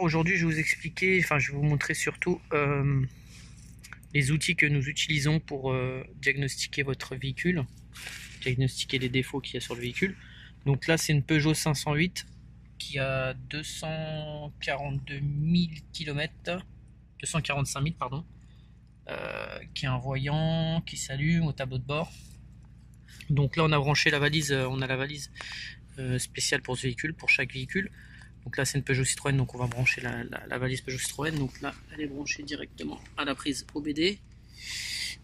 Aujourd'hui, je vais vous expliquer, je vais vous montrer surtout les outils que nous utilisons pour diagnostiquer votre véhicule, diagnostiquer les défauts qu'il y a sur le véhicule. Donc là, c'est une Peugeot 508 qui a 242 000 km, 245 000 pardon, qui a un voyant qui s'allume au tableau de bord. Donc là, on a branché la valise, on a la valise spéciale pour ce véhicule, pour chaque véhicule. Donc là c'est une Peugeot Citroën, donc on va brancher la valise Peugeot Citroën. Donc là elle est branchée directement à la prise OBD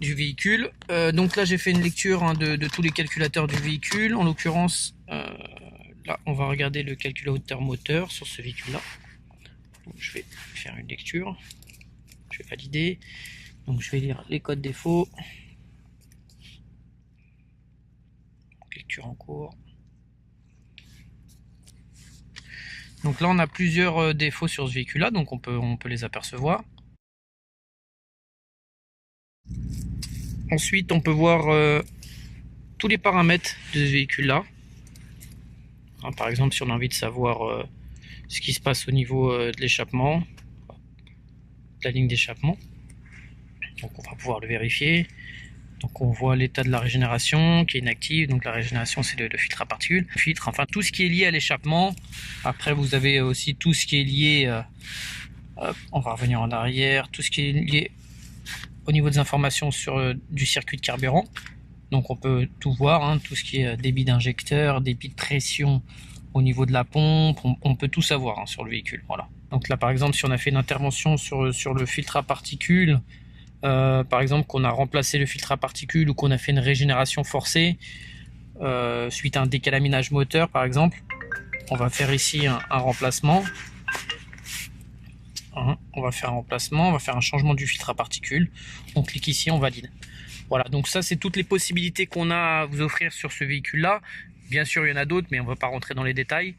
du véhicule. Donc là j'ai fait une lecture de tous les calculateurs du véhicule. En l'occurrence là on va regarder le calculateur moteur sur ce véhicule là. Donc, je vais faire une lecture, je vais valider. Donc je vais lire les codes défauts, lecture en cours. Donc là on a plusieurs défauts sur ce véhicule là, donc on peut les apercevoir. Ensuite on peut voir tous les paramètres de ce véhicule là. Par exemple si on a envie de savoir ce qui se passe au niveau de l'échappement, de la ligne d'échappement, donc on va pouvoir le vérifier. Donc on voit l'état de la régénération qui est inactive, donc la régénération c'est le filtre à particules, enfin tout ce qui est lié à l'échappement. Après vous avez aussi tout ce qui est lié, on va revenir en arrière, tout ce qui est lié au niveau des informations sur du circuit de carburant. Donc on peut tout voir, tout ce qui est débit d'injecteur, débit de pression au niveau de la pompe, on peut tout savoir sur le véhicule. Voilà. Donc là par exemple si on a fait une intervention sur le filtre à particules, par exemple qu'on a remplacé le filtre à particules ou qu'on a fait une régénération forcée suite à un décalaminage moteur par exemple, on va faire ici un remplacement. On va faire un remplacement, on va faire un changement du filtre à particules, on clique ici, on valide. Voilà, donc ça c'est toutes les possibilités qu'on a à vous offrir sur ce véhicule là. Bien sûr il y en a d'autres mais on ne va pas rentrer dans les détails.